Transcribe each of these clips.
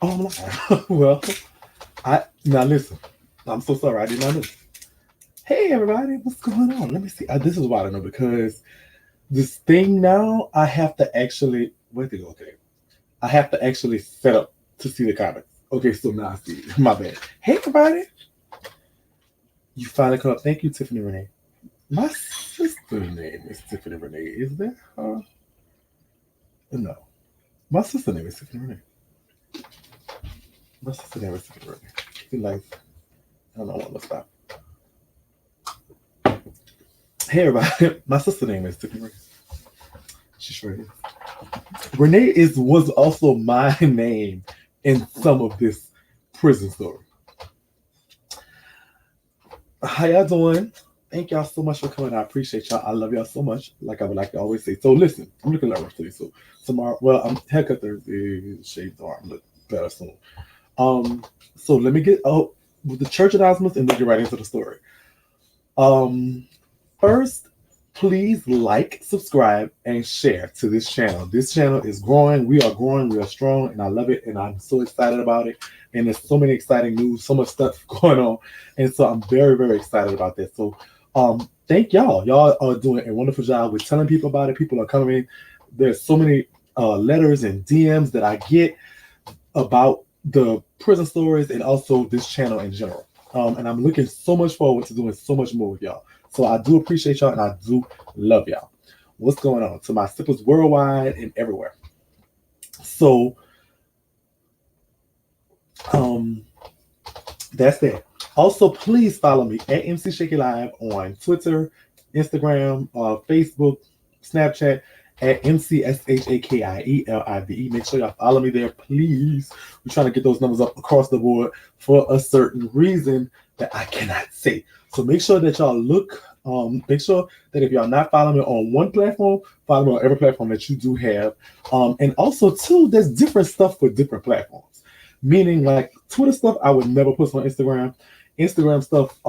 Oh, well, now listen. I'm so sorry. I did not know. Hey, everybody, what's going on? Let me see. This is why I don't know because this thing now I have to actually where to go. Okay, I have to actually set up to see the comments. Okay, so now I see it. My bad. Hey, everybody, you finally come up. Thank you, Tiffany Renee. My sister name is Tiffany Renee. Is that her? No, my sister name is Tiffany Renee. My sister name is Tiffany Renee. She like I don't know what. Let's stop. Hey, everybody, my sister name is Tiffany Renee. She sure is. Renee was also my name in some of this prison story. How y'all doing? Thank y'all so much for coming. I appreciate y'all. I love y'all so much. Like I would like to always say. So listen, I'm looking at today. So tomorrow, well, I'm haircut Thursday, shades on. I'm look better soon. So let me get with the church announcements and then get right into the story. First, please like, subscribe, and share to this channel. This channel is growing. We are growing. We are strong, and I love it, and I'm so excited about it. And there's so many exciting news, so much stuff going on, and so I'm very, very excited about this. So, thank y'all. Y'all are doing a wonderful job with telling people about it. People are coming in. There's so many letters and DMs that I get about the prison stories and also this channel in general. And I'm looking so much forward to doing so much more with y'all. So I do appreciate y'all and I do love y'all. What's going on? To my sippers worldwide and everywhere. So that's that. Also, please follow me at MC Shakie Live on Twitter, Instagram, Facebook, Snapchat at mcshakielive. Make sure y'all follow me there, please. We're trying to get those numbers up across the board for a certain reason that I cannot say. So make sure that y'all look. Make sure that if y'all not following me on one platform, follow me on every platform that you do have. And also, too, there's different stuff for different platforms. Meaning, like Twitter stuff, I would never post on Instagram. Instagram stuff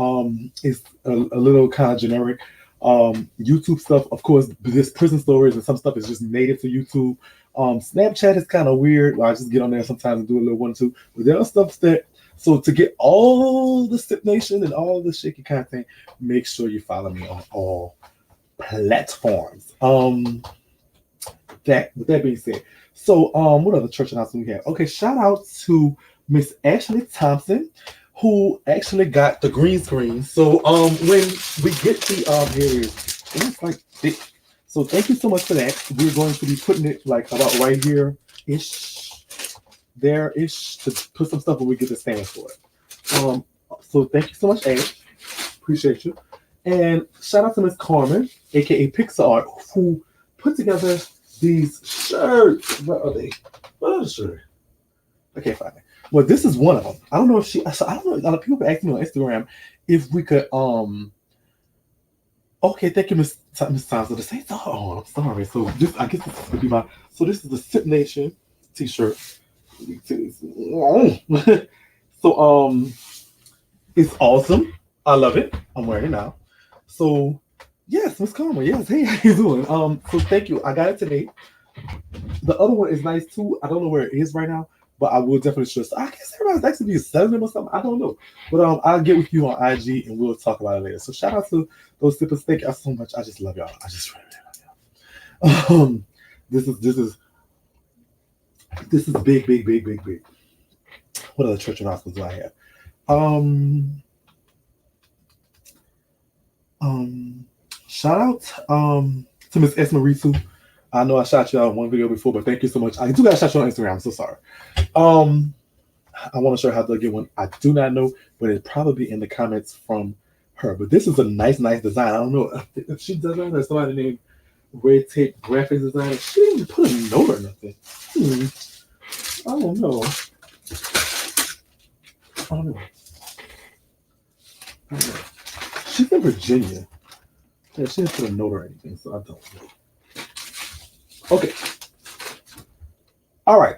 is a little kind of generic. YouTube stuff, of course, this prison stories and some stuff is just native to YouTube. Snapchat is kind of weird. I just get on there sometimes and do a little one two. But there are stuff that so to get all the Sip Nation and all the shaky content, make sure you follow me on all platforms. That with that being said, so what other church announcement we have? Okay, shout out to Miss Ashley Thompson, who actually got the green screen. So when we get the here it is, it's like thick. So thank you so much for that. We're going to be putting it like about right here ish, there ish to put some stuff when we get the stand for it. So thank you so much, Ash. Appreciate you. And shout out to Miss Carmen, aka Pixar Art, who put together these shirts. What are they? What are the shirts? I can't find it. Well, this is one of them. I don't know if she. So I don't know. A lot of people asked me on Instagram if we could. Okay, thank you, Miss Thompson. The same. Oh, I'm sorry. So this, I guess this is gonna be my. So this is the Sip Nation T-shirt. So it's awesome. I love it. I'm wearing it now. So yes, Miss Carmen. Yes, hey, how you doing? So thank you. I got it today. The other one is nice too. I don't know where it is right now, but I will definitely show. So I guess everybody's actually selling them or something. I don't know, but I'll get with you on IG and we'll talk about it later. So shout out to those sippers. Thank y'all so much. I just love y'all. I just really love y'all. This is big, big, big, big, big. What other church announcements do I have? Shout out to Miss Esma Ritsu. I know I shot you out in one video before, but thank you so much. I do got to shot you on Instagram. I'm so sorry. I want to show her how to get one. I do not know, but it'll probably be in the comments from her. But this is a nice design. I don't know if she does that or somebody named Red Tape Graphics Designer. She didn't even put a note or nothing. I don't know. I don't know. She's in Virginia. Yeah, she didn't put a note or anything, so I don't know. Okay. All right.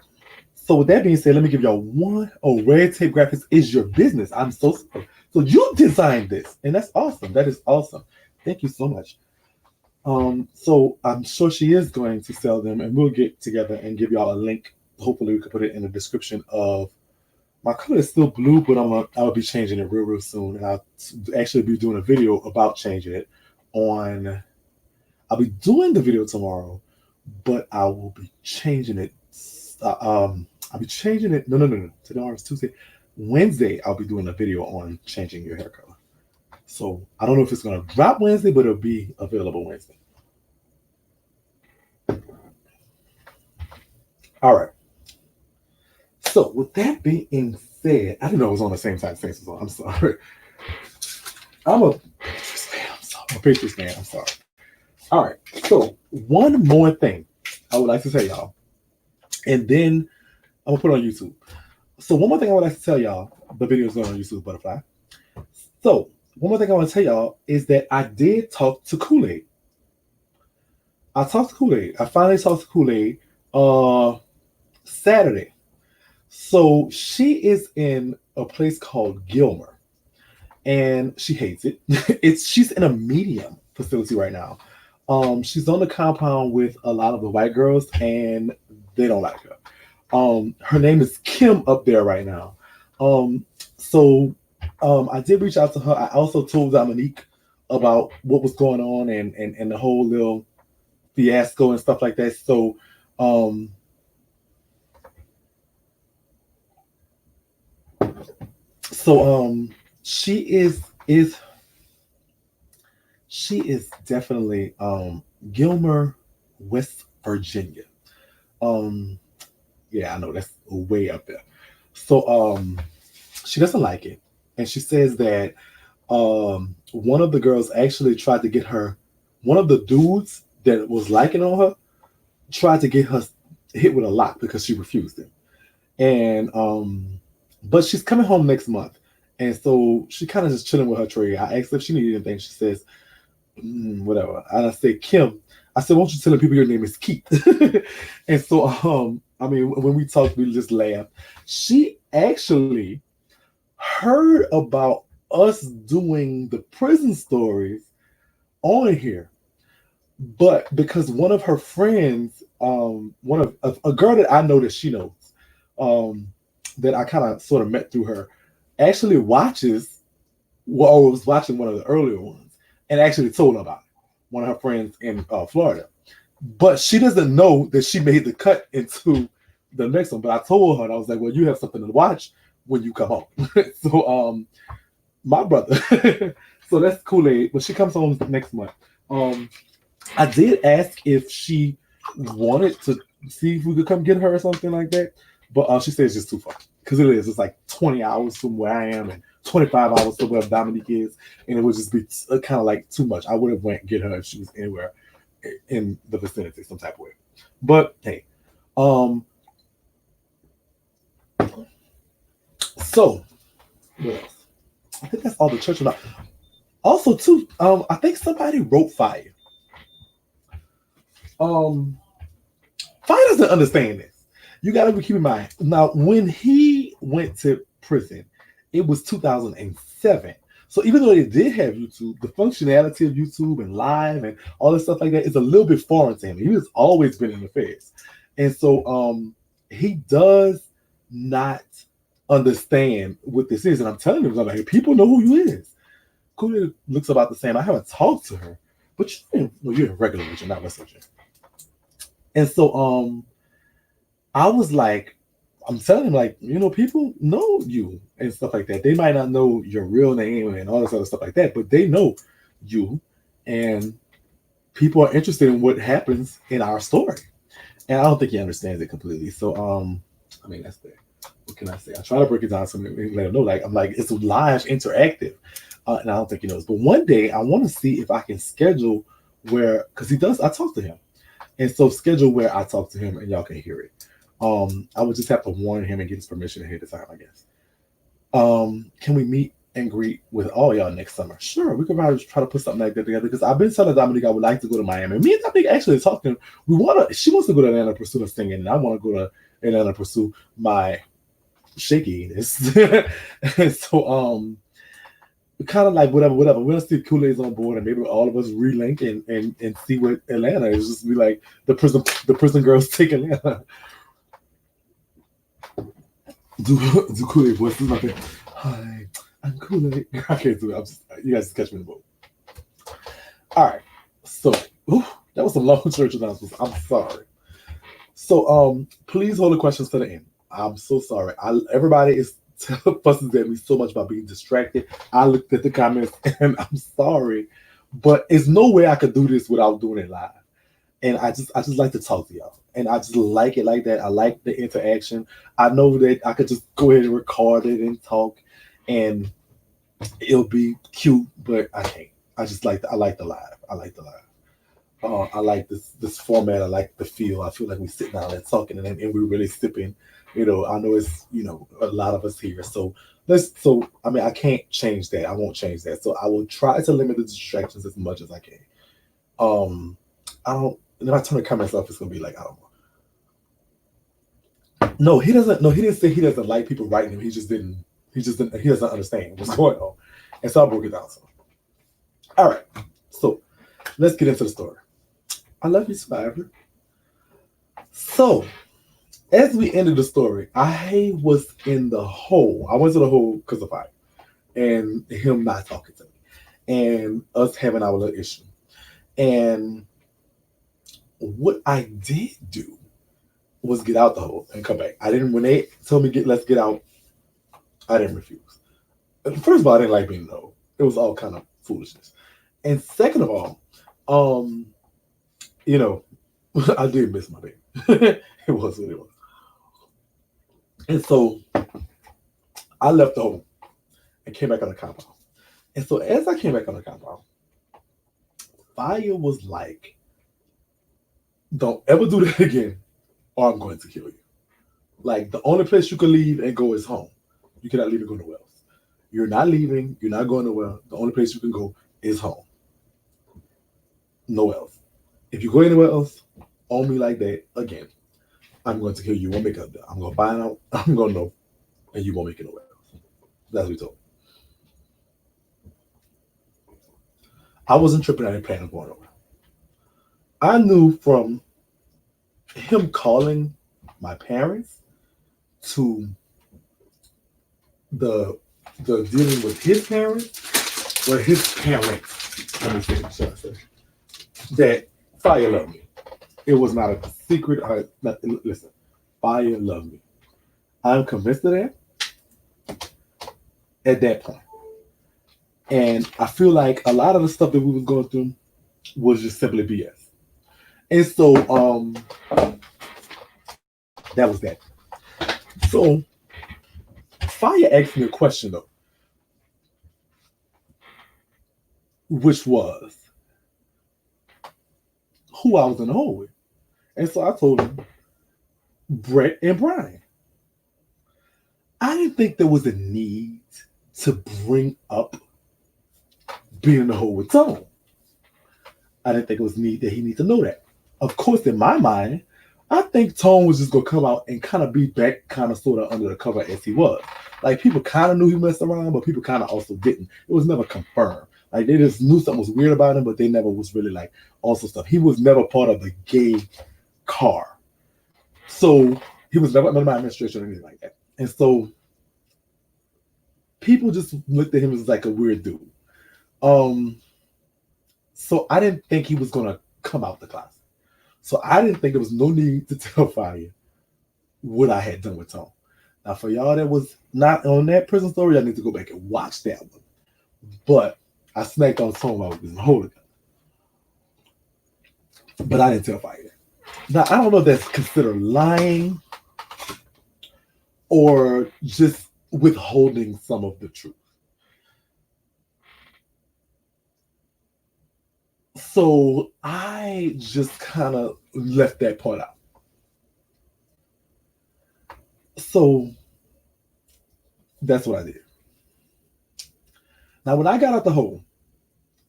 So with that being said, let me give y'all one. Oh, Red Tape Graphics is your business. I'm so sorry. So you designed this, and that's awesome. That is awesome. Thank you so much. So I'm sure she is going to sell them, and we'll get together and give y'all a link hopefully we can put it in the description of my color is still blue, but I'll be changing it real soon, and I'll actually be doing a video about changing it on. I'll be doing the video tomorrow, but I will be changing it. I'll be changing it. No. Tomorrow is Tuesday. Wednesday, I'll be doing a video on changing your hair color. So I don't know if it's gonna drop Wednesday, but it'll be available Wednesday. All right. So with that being said, I didn't know it was on the same side as so I'm sorry. I'm a Patriots fan. I'm sorry. I'm a Patriots fan. I'm sorry. All right. So one more thing I would like to tell y'all, and then I'm gonna put it on YouTube. So one more thing I would like to tell y'all. The video is going on YouTube, Butterfly. So one more thing I want to tell y'all is that I did talk to Kool-Aid. I talked to Kool-Aid. I finally talked to Kool-Aid Saturday. So she is in a place called Gilmer, and she hates it. She's in a medium facility right now. She's on the compound with a lot of the white girls, and they don't like her. Her name is Kim up there right now. I did reach out to her. I also told Dominique about what was going on and the whole little fiasco and stuff like that. So she is definitely Gilmer, West Virginia. Yeah, I know that's way up there. So she doesn't like it, and she says that one of the girls actually tried to get her, one of the dudes that was liking on her tried to get her hit with a lock because she refused it. And but she's coming home next month, and so she kind of just chilling with her tray. I asked her if she needed anything. She says, whatever. And I said, Kim, I said, won't you tell people your name is Keith? And so I mean, when we talked, we just laughed. She actually heard about us doing the prison stories on here, but because one of her friends, one of a girl that I know that she knows, that I kind of sort of met through her, actually watches, or was watching one of the earlier ones, and actually told her about it. One of her friends in Florida, but she doesn't know that she made the cut into the next one. But I told her, and I was like, "Well, you have something to watch when you come home." So, my brother, so that's Kool-Aid. But she comes home next month. I did ask if she wanted to see if we could come get her or something like that, but she said it's just too far because it is. It's like 20 hours from where I am and 25 hours from where Dominique is, and it would just be kind of like too much. I would have went and get her if she was anywhere in the vicinity, some type of way. But hey, so what else? I think that's all the church about. Also, too, I think somebody wrote Fire. Fire doesn't understand this. You got to keep in mind. Now, when he went to prison, it was 2007. So even though they did have YouTube, the functionality of YouTube and live and all this stuff like that is a little bit foreign to him. He has always been in affairs. And so he does not understand what this is. And I'm telling him, I'm like, people know who you is. Cooley looks about the same. I haven't talked to her, but you're in regular region, not West Virginia. And so I was like, I'm telling him, like, people know you and stuff like that. They might not know your real name and all this other stuff like that, but they know you, and people are interested in what happens in our story. And I don't think he understands it completely. So, I mean, that's there. What can I say? I try to break it down so maybe let him know. Like, I'm like, it's live, interactive, and I don't think he knows. But one day, I want to see if I can schedule where, because he does. I talk to him, and so schedule where I talk to him and y'all can hear it. I would just have to warn him and get his permission ahead of time, I guess. Can we meet and greet with all y'all next summer? Sure, we could probably try to put something like that together, because I've been telling Dominique I would like to go to Miami. Me and Dominique actually talking. She wants to go to Atlanta to pursue her singing, and I want to go to Atlanta to pursue my shakiness. And so kind of like whatever. We'll see if Kool-Aid's on board, and maybe all of us relink and see what Atlanta is. Just be like the prison girls take Atlanta. do Kool-Aid voice. This is my thing. Hi, I'm Kool-Aid. I can't do it. You guys just catch me in the boat. All right. So, that was some long church announcements. I'm sorry. So, please hold the questions to the end. I'm so sorry. Everybody is fussing at me so much about being distracted. I looked at the comments and I'm sorry, but there's no way I could do this without doing it live. And I just like to talk to y'all, and I just like it like that. I like the interaction. I know that I could just go ahead and record it and talk, and it'll be cute, but I can't. I like the live. I like the live. I like this format. I like the feel. I feel like we sitting down and talking, and we're really sipping. I know it's a lot of us here, so I mean, I can't change that. I won't change that. So I will try to limit the distractions as much as I can. I don't. If I turn the comments off, it's gonna be like, I don't know. No, he doesn't. No, he didn't say he doesn't like people writing him. He just didn't. He doesn't understand what's going on, and so I broke it down. So, all right. So let's get into the story. I love you, Survivor. So, as we ended the story, I was in the hole. I went to the hole because of fire and him not talking to me and us having our little issue. And what I did do was get out the hole and come back. I didn't, when they told me, let's get out, I didn't refuse. First of all, I didn't like being in the hole. It was all kind of foolishness. And second of all, I did miss my baby. It was what it was. And so I left the hole and came back on the compound. And so as I came back on the compound, Fire was like, don't ever do that again, or I'm going to kill you. Like, the only place you can leave and go is home. You cannot leave and go nowhere else. You're not leaving. You're not going nowhere. The only place you can go is home. Nowhere else. If you go anywhere else on me like that again, I'm going to kill you. You won't make it. I'm going to find out. I'm going to know. And you won't make it nowhere else. That's what he told me. I wasn't tripping. I didn't plan on going nowhere. I knew from him calling my parents to the dealing with his parents, let me say, that Fire loved me. It was not a secret. Listen, Fire loved me. I'm convinced of that at that point. And I feel like a lot of the stuff that we was going through was just simply BS. And so that was that. So Fire asked me a question though, which was who I was in the hole with. And so I told him Brett and Brian. I didn't think there was a need to bring up being in the hole with Tone. I didn't think it was need that he needed to know that. Of course, in my mind, I think Tone was just gonna come out and kind of be back, kind of sort of under the cover as he was. Like, people kind of knew he messed around, but people kind of also didn't. It was never confirmed. Like, they just knew something was weird about him, but they never was really like also stuff. He was never part of the gay car, so he was never under my administration or anything like that. And so people just looked at him as like a weird dude. So I didn't think he was gonna come out the closet. So I didn't think there was no need to tell Fire what I had done with Tone. Now, for y'all that was not on that prison story, I need to go back and watch that one. But I snacked on Tone while we was in the hole. But I didn't tell Fire that. Now, I don't know if that's considered lying or just withholding some of the truth. So I just kind of left that part out. So that's what I did. Now, when I got out the hole,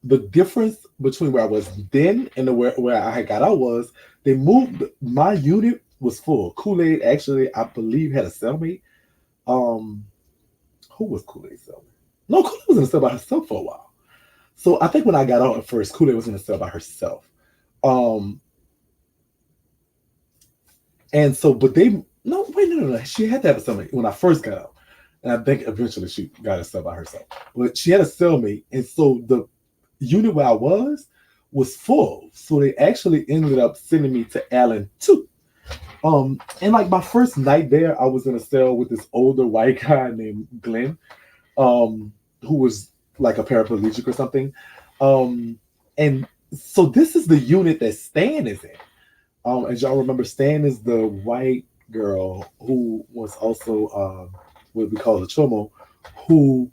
the difference between where I was then and where I got out was they moved. My unit was full. Kool-Aid actually, I believe, had a cellmate. Who was Kool-Aid's cellmate? No, Kool-Aid was in a cell by herself for a while. So I think when I got out at first, Kool-Aid was in a cell by herself. And so, but they No, wait, no. She had to have a cellmate when I first got out. And I think eventually she got a cell by herself. But she had a cellmate. And so the unit where I was full. So they actually ended up sending me to Allen too. And like my first night there, I was in a cell with this older white guy named Glenn, who was like a paraplegic or something. And so this is the unit that Stan is in. As y'all remember, Stan is the white girl who was also what we call a chomo, who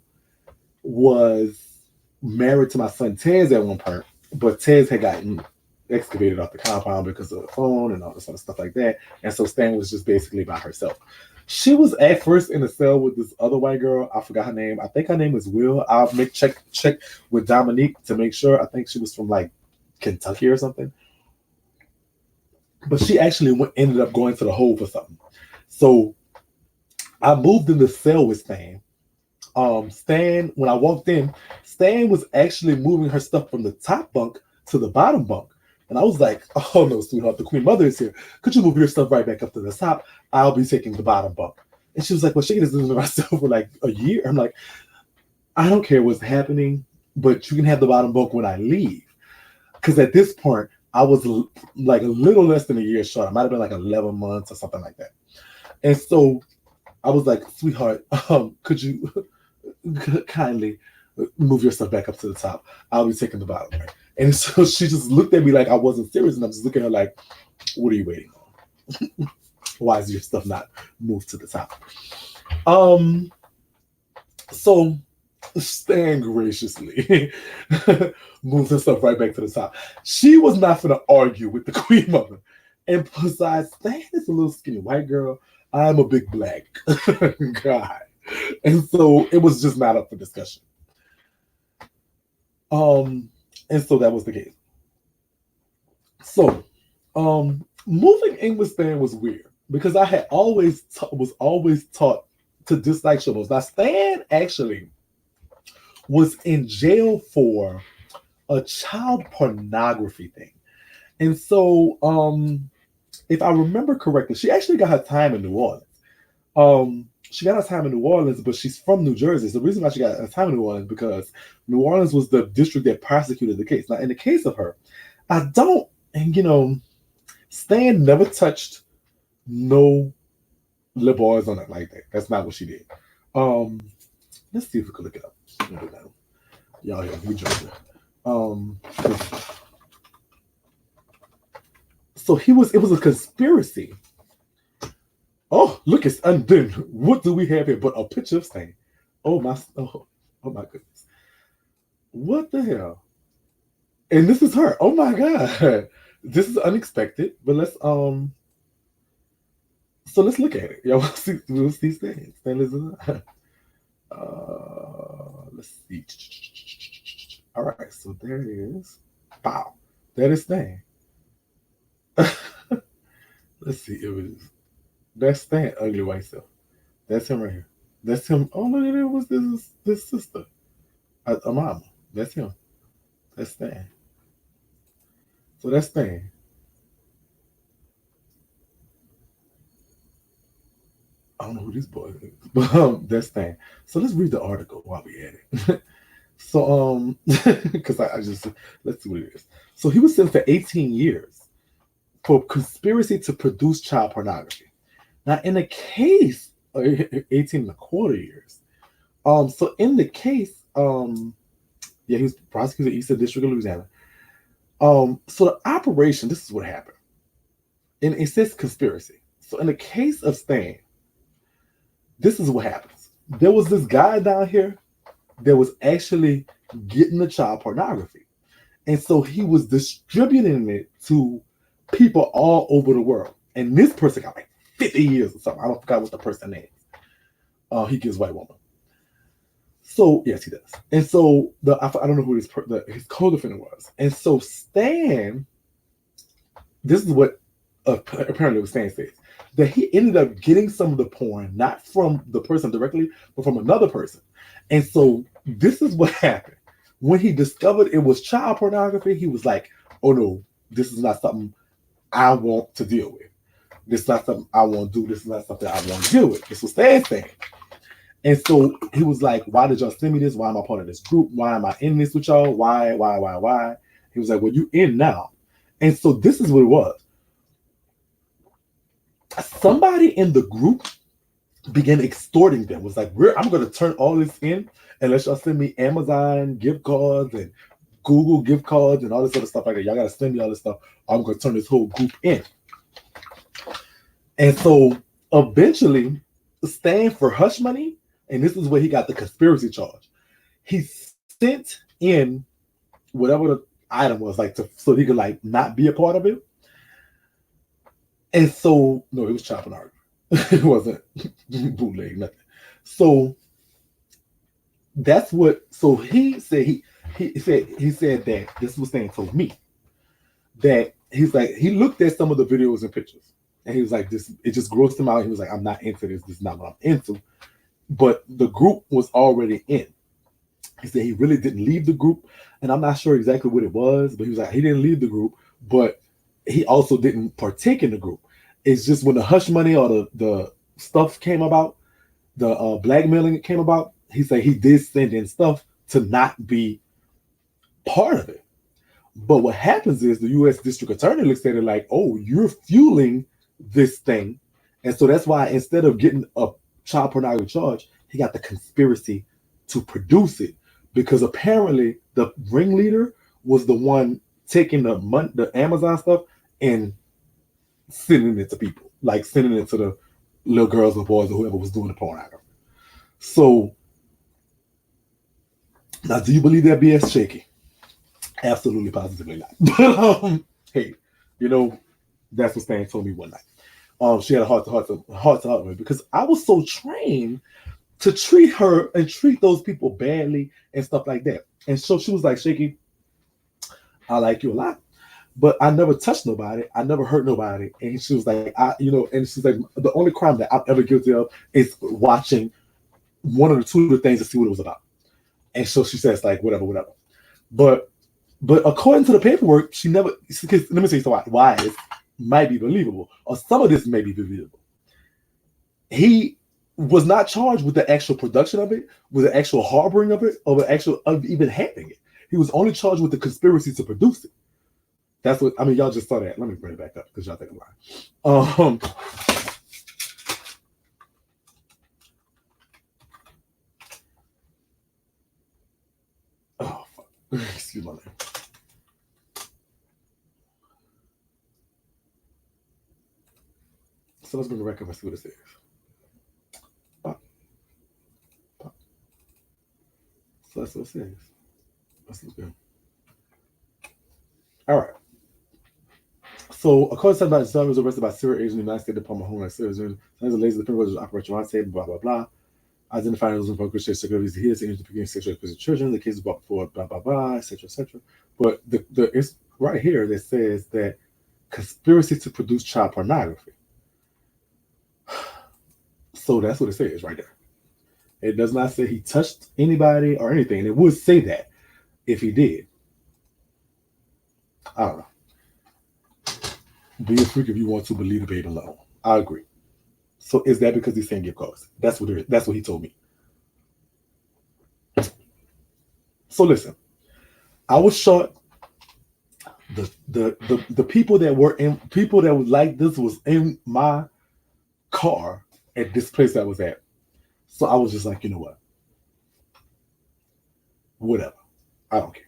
was married to my son Tez at one point, but Tez had gotten excavated off the compound because of the phone and all this other stuff like that. And so Stan was just basically by herself. She was at first in a cell with this other white girl. I forgot her name. I think her name is Will. I'll check with Dominique to make sure. I think she was from like Kentucky or something. But she actually ended up going to the hole for something. So I moved in the cell with Stan. Stan, when I walked in, Stan was actually moving her stuff from the top bunk to the bottom bunk. And I was like, oh no, sweetheart, the Queen Mother is here. Could you move your stuff right back up to the top? I'll be taking the bottom bunk. And she was like, well, she has been to myself for like a year. I'm like, I don't care what's happening, but you can have the bottom bunk when I leave. Because at this point, I was like a little less than a year short. I might have been like 11 months or something like that. And so I was like, sweetheart, could you kindly move your stuff back up to the top? I'll be taking the bottom. Right? And so she just looked at me like I wasn't serious. And I'm just looking at her like, what are you waiting on? Why is your stuff not moved to the top? So Stan graciously moved her stuff right back to the top. She was not going to argue with the Queen Mother. And besides, Stan is a little skinny white girl. I'm a big black guy. And so it was just not up for discussion. And so that was the case. So, moving in with Stan was weird because I had was always taught to dislike showboats. Now, Stan actually was in jail for a child pornography thing. And so, if I remember correctly, she actually got her time in New Orleans. She got her time in New Orleans, but she's from New Jersey. So the reason why she got her time in New Orleans because New Orleans was the district that prosecuted the case. Now, in the case of her, Stan never touched no lip boys on it like that. That's not what she did. Let's see if we can look it up. Y'all, we Georgia. So it was a conspiracy. Oh, look, it's undone. What do we have here but a picture of Stan? Oh my goodness. What the hell? And this is her. Oh my God. This is unexpected, but let's so let's look at it. Y'all we'll see Stan. Stan is let's see. All right, so there it is. Wow. That is Stan. Let's see. It was that's Stan, ugly white self. That's him right here. That's him. Oh, look at it. Was this sister? A mama. That's him. That's Stan. So that's Stan. I don't know who this boy is, but that's Stan. So let's read the article while we at it. So because I just let's see what it is. So he was sentenced to 18 years for conspiracy to produce child pornography. Now, in the case, 18 and a quarter years. So in the case, he was prosecuted in Eastern District of Louisiana. So the operation, this is what happened. And it says conspiracy. So in the case of Stan, this is what happens. There was this guy down here that was actually getting the child pornography. And so he was distributing it to people all over the world. And this person got like 50 years or something. I don't forget what the person name is. He gives white woman. So, yes, he does. And so, I don't know who his co-defendant was. And so, Stan, this is what apparently what Stan says, that he ended up getting some of the porn, not from the person directly, but from another person. And so, this is what happened. When he discovered it was child pornography, he was like, oh no, this is not something I want to deal with. This is not something I want to do. This is not something I want to deal with. This was Stan saying. And so he was like, why did y'all send me this? Why am I part of this group? Why am I in this with y'all? Why? He was like, well, you in now. And so this is what it was. Somebody in the group began extorting them. Was like, I'm going to turn all this in unless y'all send me Amazon gift cards and Google gift cards and all this other stuff like that. Y'all got to send me all this stuff. I'm going to turn this whole group in. And so eventually, Stan, for hush money, and this is where he got the conspiracy charge, he sent in whatever the item was, like, so he could like not be a part of it. And so, no, it was child pornography. It wasn't bootleg, nothing. So that's what. So he said he said that this was Stan told me that he's like, he looked at some of the videos and pictures and he was like, this, it just grossed him out. He was like, I'm not into this. This is not what I'm into. But the group was already in. He said he really didn't leave the group, and I'm not sure exactly what it was, but he was like, he didn't leave the group, but he also didn't partake in the group. It's just when the hush money or the stuff came about, the blackmailing came about, he said he did send in stuff to not be part of it. But what happens is the U.S. District Attorney looks at it like, oh, you're fueling this thing. And so that's why instead of getting a child pornography charge, he got the conspiracy to produce it. Because apparently the ringleader was the one taking the Amazon stuff and sending it to people. Like sending it to the little girls or boys or whoever was doing the pornography. So, now do you believe that BS, Shakie? Absolutely, positively not. But hey, you know, that's what Stan told me one night. She had a heart to heart with me because I was so trained to treat her and treat those people badly and stuff like that. And so she was like, Shakie, I like you a lot, but I never touched nobody. I never hurt nobody. And she was like, and she's like, the only crime that I'm ever guilty of is watching one of the two of the things to see what it was about. And so she says like, whatever. But according to the paperwork, she never, let me say so why it might be believable, or some of this may be believable. He was not charged with the actual production of it, with the actual harboring of it, or the actual of even having it. He was only charged with the conspiracy to produce it. That's what, I mean, y'all just saw that. Let me bring it back up because y'all think I'm lying. Oh, fuck. Excuse my name. So let's bring it back up and see what it says. So that's what it says. That's good. All right. So, according to somebody, Zara was arrested by Syria agent in the United States Department of Homeland Security. There's a lazy the privilege of Operation Roundtable, blah, blah, blah. Identifying those involved Christian security is here to intervene sexual activity of children. The case is brought before, blah, blah, blah, etc., etc. But it's right here that says that conspiracy to produce child pornography. So that's what it says right there. It does not say he touched anybody or anything. And it would say that if he did. I don't know. Be a freak if you want to, but leave the baby alone. I agree. So is that because he's saying gift cards? That's what he told me. So listen, I was short. The people that was like this was in my car at this place I was at. So I was just like, you know what? Whatever. I don't care.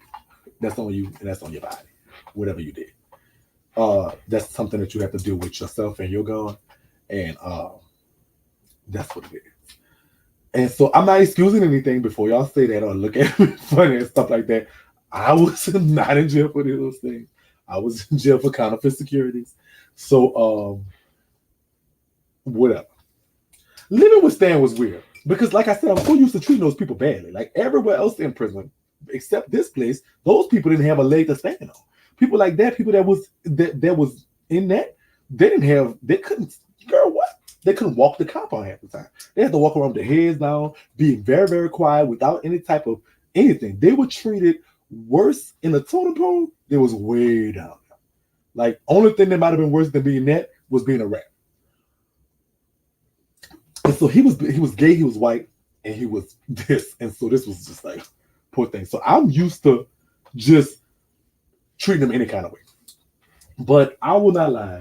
That's on you and that's on your body. Whatever you did. That's something that you have to deal with yourself and your God. And that's what it is. And so I'm not excusing anything before y'all say that or look at me funny and stuff like that. I was not in jail for those things. I was in jail for counterfeit securities. So whatever. Living with Stan was weird. Because like I said, I'm so used to treating those people badly. Like everywhere else in prison, except this place, those people didn't have a leg to stand on. People like that, people that was in that, they couldn't, girl, what? They couldn't walk the compound half the time. They had to walk around with their heads down, being very, very quiet without any type of anything. They were treated worse in the totem pole. They was way down there. Like, only thing that might have been worse than being that was being a rat. so he was gay, he was white, and he was this. And so this was just like poor thing. So I'm used to just treating him any kind of way. But I will not lie.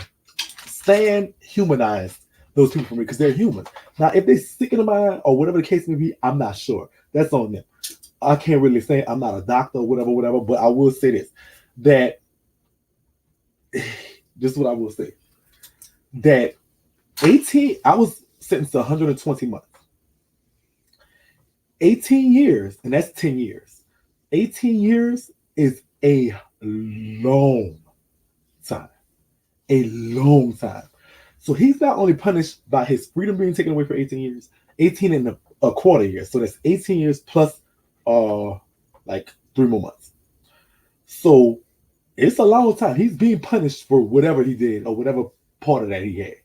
Stan humanized those people for me because they're human. Now, if they sick in the mind or whatever the case may be, I'm not sure. That's on them. I can't really say I'm not a doctor or whatever, but I will say this, that this is what I will say, that 18, I was sentenced to 120 months. 18 years, and that's 10 years. 18 years is a long time. A long time. So he's not only punished by his freedom being taken away for 18 years, 18 and a quarter years. So that's 18 years plus like 3 more months. So it's a long time. He's being punished for whatever he did or whatever part of that he had.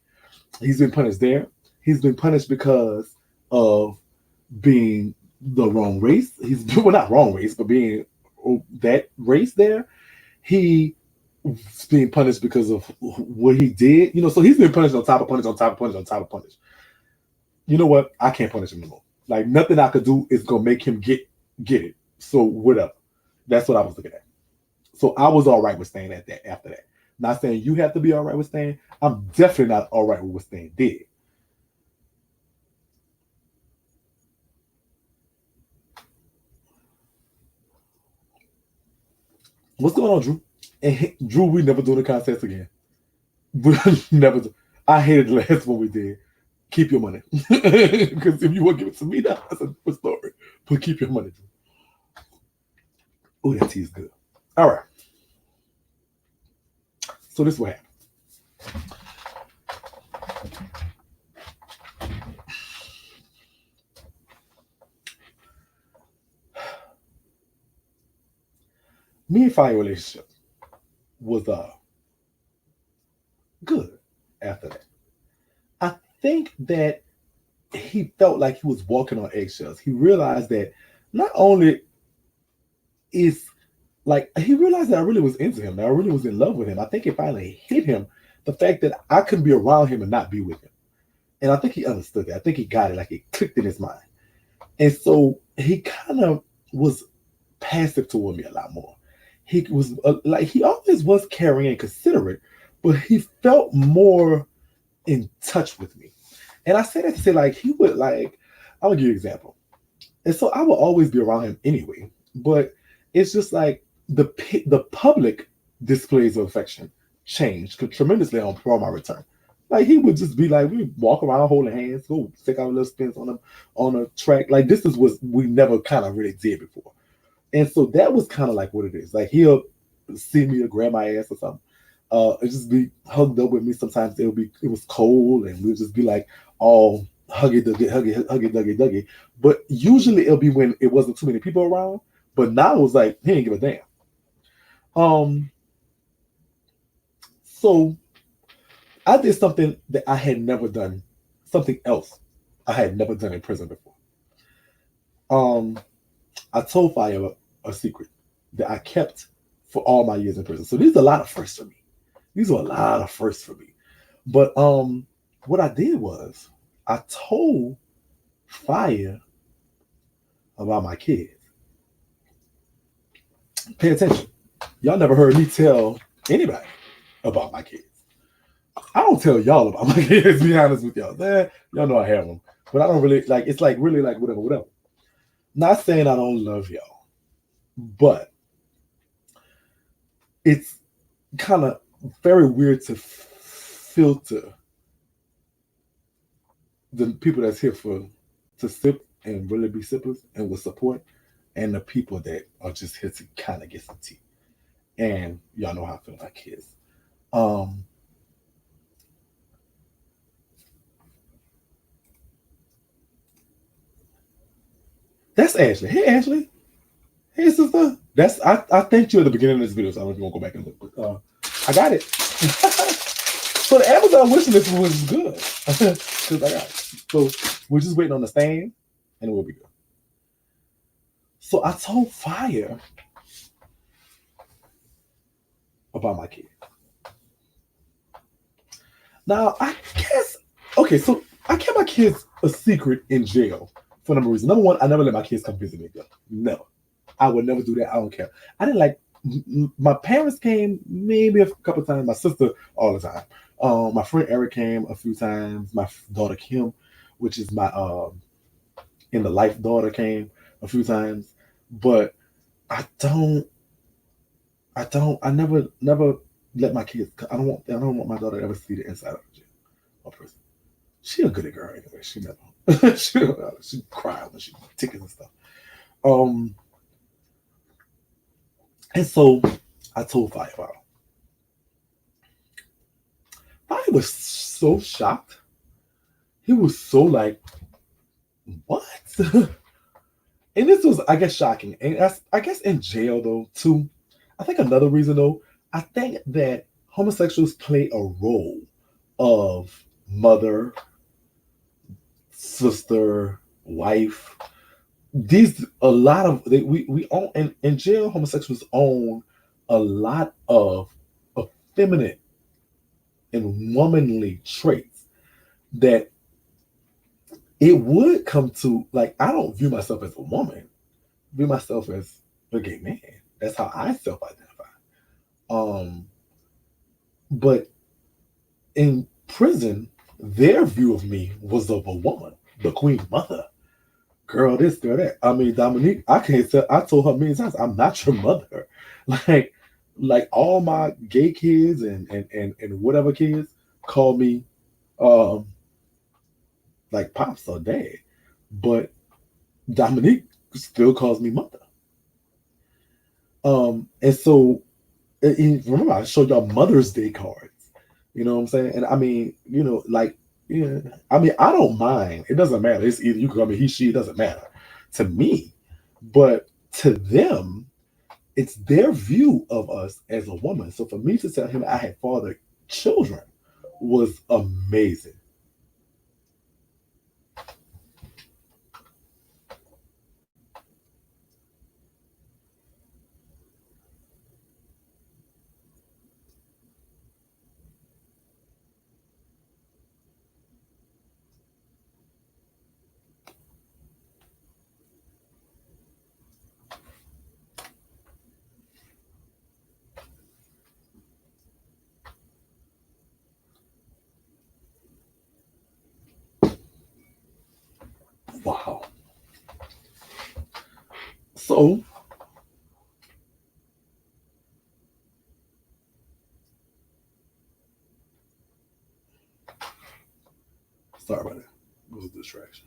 He's been punished there. He's been punished because of being the wrong race. He's well, not wrong race, but being that race there. He's being punished because of what he did. You know, so he's been punished on top of punish, on top of punish, on top of punish. You know what? I can't punish him anymore. Like nothing I could do is gonna make him get it. So whatever. That's what I was looking at. So I was all right with staying at that after that. Not saying you have to be all right with staying. I'm definitely not all right with what Stan did. What's going on, Drew? And Drew, we never do the contest again. We never do. I hated the last one we did. Keep your money. Because if you want to give it to me now, that's a different story. But keep your money, Drew. Oh, that tea is good. All right. So this is what happened. Me and Fire relationship was good after that. I think that he felt like he was walking on eggshells. He realized that not only is like he realized that I really was into him, that I really was in love with him. I think it finally hit him the fact that I couldn't be around him and not be with him. And I think he understood that. I think he got it, like it clicked in his mind. And so he kind of was passive toward me a lot more. He was like he always was caring and considerate, but he felt more in touch with me. And I say that to say like he would like, I'll give you an example. And so I will always be around him anyway, but it's just like the public displays of affection changed tremendously on my return. Like he would just be like, we walk around holding hands, go take our little spins on a track. Like this is what we never kind of really did before. And so that was kind of like what it is. Like he'll see me or grab my ass or something. And just be hugged up with me. Sometimes it was cold and we'll just be like all huggy duggy. But usually it'll be when it wasn't too many people around. But now it was like he didn't give a damn. So I did something that I had never done, something else I had never done in prison before. I told Fire a secret that I kept for all my years in prison. So these are a lot of firsts for me. These were a lot of firsts for me. But what I did was I told Fire about my kids. Pay attention. Y'all never heard me tell anybody about my kids. I don't tell y'all about my kids, be honest with y'all. Y'all know I have them. But I don't really, like, it's like really like whatever. Not saying I don't love y'all, but it's kind of very weird to filter the people that's here to sip and really be sippers and with support, and the people that are just here to kind of get some tea. And y'all know how I feel about kids. That's Ashley. Hey, Ashley. Hey, sister. I thanked you at the beginning of this video, so I don't know if you want to go back and look. But I got it. So the Amazon wish list was good. Because I got it. So we're just waiting on the stand, and we'll be good. So I told Fire about my kid. Now, I guess, okay, so I kept my kids a secret in jail for a number of reasons. Number one, I never let my kids come visit me again. Never. I would never do that. I don't care. I didn't like. My parents came maybe a couple times. My sister all the time. My friend Eric came a few times. My daughter Kim, which is my in the life daughter, came a few times. But I don't. I never let my kids. I don't want my daughter to ever see the inside of a jail or prison. She a good girl anyway. She never. she cry when she tickets and stuff. Um, and so I told Fire about. Fire was so shocked. He was so like, what? And this was, I guess, shocking. And I guess in jail though too. I think another reason though, I think that homosexuals play a role of mother, sister, wife. These a lot of we own in jail. Homosexuals own a lot of effeminate and womanly traits that it would come to, like, I don't view myself as a woman. I view myself as a gay man. That's how I self-identify. Um, but in prison, their view of me was of a woman, the queen mother. Girl, this, girl, that. I mean, Dominique, I can't tell. I told her many times, I'm not your mother. Like, like all my gay kids and whatever kids call me, um, like pops or dad, but Dominique still calls me mother. And so remember I showed y'all Mother's Day cards. You know what I'm saying? And I mean, like, yeah, I mean, I don't mind. It doesn't matter. It's either you can call me he, she, it doesn't matter to me. But to them, it's their view of us as a woman. So for me to tell him I had fathered children was amazing. Wow. So sorry about that. It was a distraction.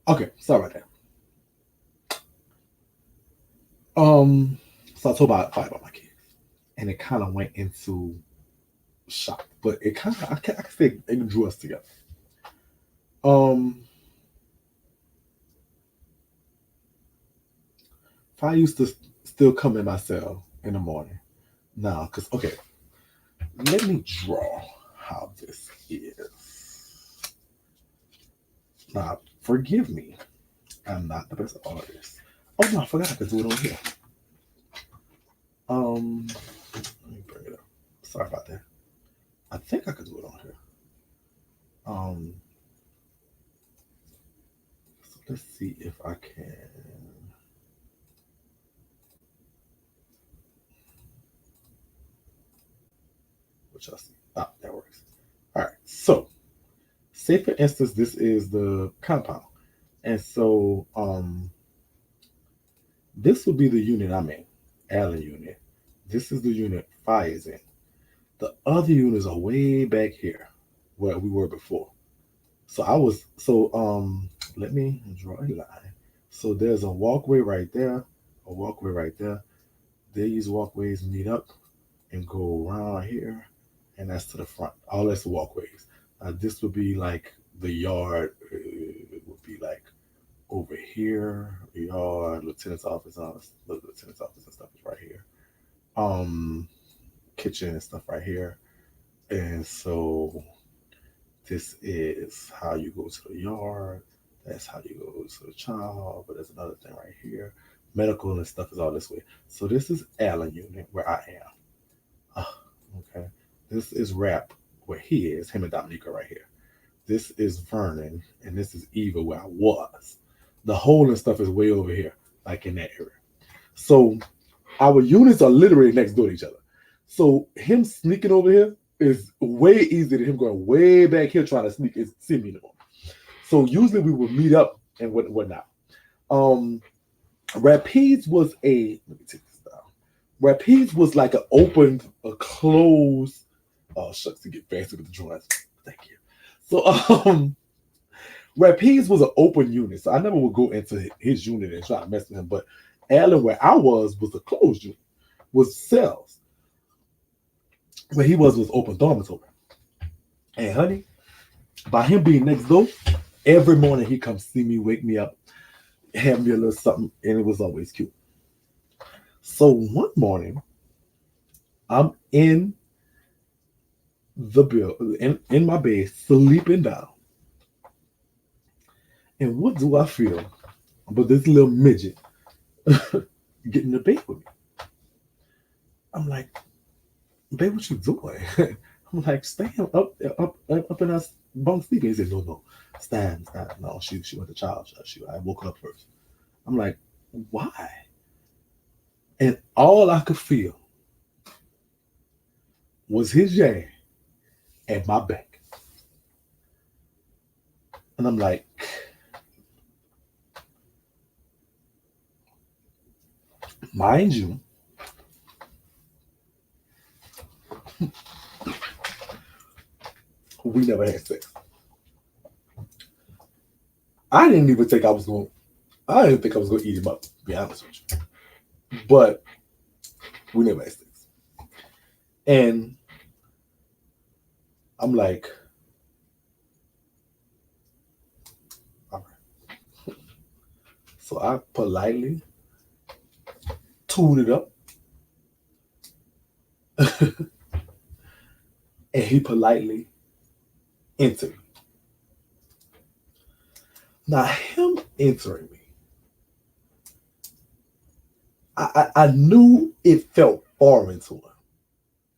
Okay, sorry about that. Um, so I told about fight about my kids, and it kind of went into shock, but it kind of I can say it drew us together. Um, if I used to still come in my cell in the morning now, because okay, let me draw how this is. Now, forgive me, I'm not the best artist. Oh no, I forgot I could do it on here. Let me bring it up. Sorry about that. I think I could do it on here. Um, so let's see if I can. What y'all see? Ah, that works. All right. So, say for instance, this is the compound, and so this will be the unit I'm in, Allen unit. This is the unit Phi is in. The other units are way back here, where we were before. So I was so let me draw a line. So there's a walkway right there, a walkway right there. These walkways meet up and go around here, and that's to the front. All that's the walkways. This would be like the yard. It would be like over here. Yard, lieutenant's office, lieutenant's office and stuff is right here. Um, Kitchen and stuff right here. And so This is how you go to the yard. That's how you go to the child. But there's another thing right here. Medical and stuff is all this way. So this is Allen unit where I am. Okay. This is rap where he is, him and Dominica right here. This is Vernon, and this is Eva where I was. The hole and stuff is way over here, like in that area. So our units are literally next door to each other. So him sneaking over here is way easier than him going way back here trying to sneak and see me anymore. So usually we would meet up and whatnot. Rapides was a let me take this down. Rapides was like an open, a closed. Oh shucks, to get fancy with the drawings. Thank you. So Rapides was an open unit, so I never would go into his unit and try to mess with him. But Allen, where I was a closed unit, was cells. Where he was open dormitory. And honey, by him being next door, every morning he comes see me, wake me up, have me a little something, and it was always cute. So one morning, I'm in the building, in my bed, sleeping down. And what do I feel but this little midget getting in the bed with me? I'm like, babe, what you doing? I'm like, stand up in us bunk sleeping. He said, no, stand. No, she went to child. I woke up first. I'm like, why? And all I could feel was his jam at my back. And I'm like, mind you, we never had sex. I didn't even think I was going to eat him up, to be honest with you. But we never had sex. And I'm like, all right. So I politely tuned it up. And he politely entered me. Now, him entering me, I knew it felt foreign to him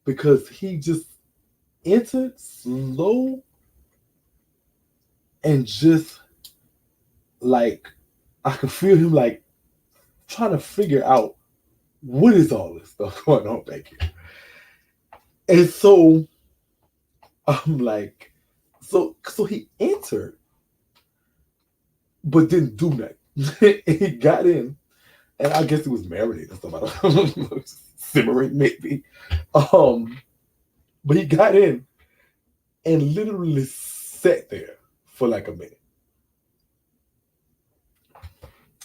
because he just entered slow and just like I could feel him like trying to figure out what is all this stuff going on back here. And so I'm like, so he entered, but didn't do nothing. He got in, and I guess he was marinated or something. I don't know, simmering maybe. But he got in and literally sat there for like a minute.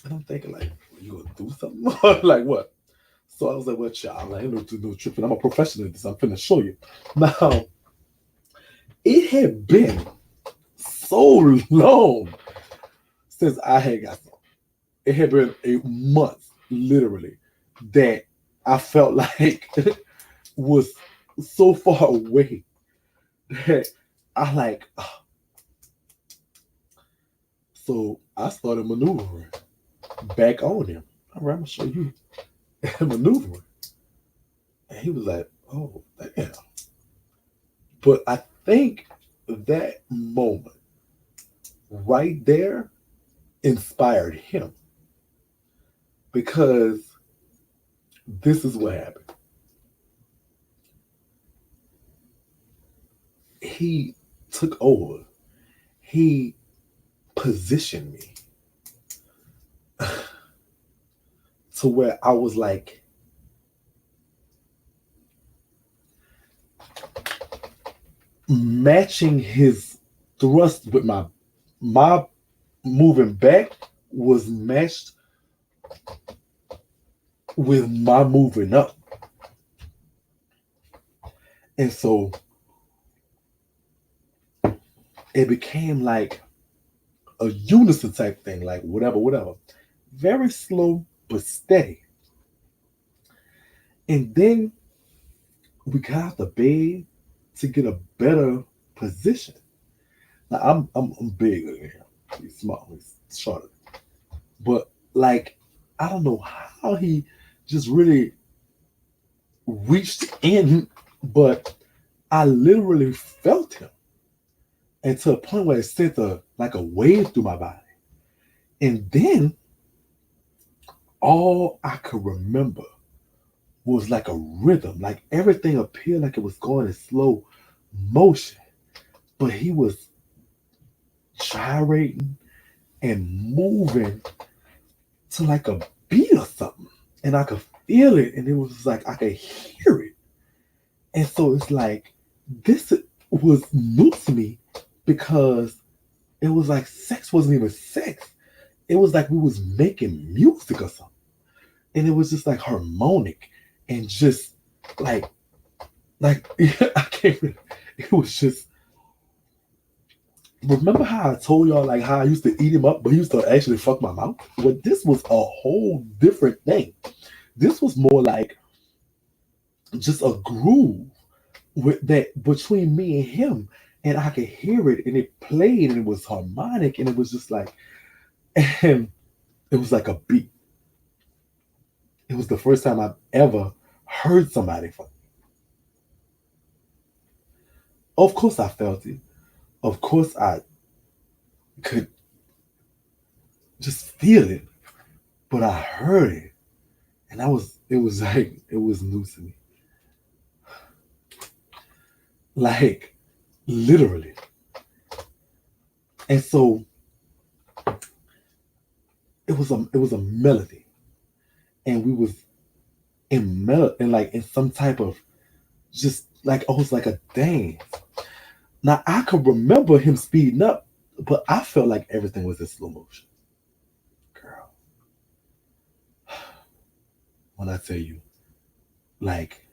And I'm thinking, like, you gonna do something? Like what? So I was like, well, child, I ain't no tripping. I'm a professional at this. I'm finna show you. Now, it had been so long since I had got some. It had been a month, literally, that I felt like was so far away that I like. So I started maneuvering back on him. All right, I'm gonna show you maneuvering, and he was like, "Oh, damn." But I think that moment right there inspired him because this is what happened. He took over. He positioned me to where I was like, matching his thrust with my moving back was matched with my moving up. And so it became like a unison type thing, like whatever. Very slow but steady. And then we got out the bed to get a better position. Now, I'm bigger than him. He's small. He's shorter. But like, I don't know how he just really reached in, but I literally felt him, and to a point where it sent a like a wave through my body. And then all I could remember was like a rhythm, like everything appeared like it was going in slow motion, but he was gyrating and moving to like a beat or something. And I could feel it, and it was like I could hear it. And so it's like this was new to me because it was like sex wasn't even sex. It was like we was making music or something. And it was just like harmonic and just like I can't really, it was just remember how I told y'all like how I used to eat him up, but he used to actually fuck my mouth? Well, this was a whole different thing. This was more like just a groove with that between me and him. And I could hear it and it played and it was harmonic and it was just like and it was like a beat. It was the first time I've ever heard somebody fuck. Of course I felt it. Of course I could just feel it, but I heard it. And it was like it was new to me. Like literally. And so it was a melody. And we was in like in some type of just like almost like a dance. Now I could remember him speeding up, but I felt like everything was in slow motion. Girl, when I tell you, like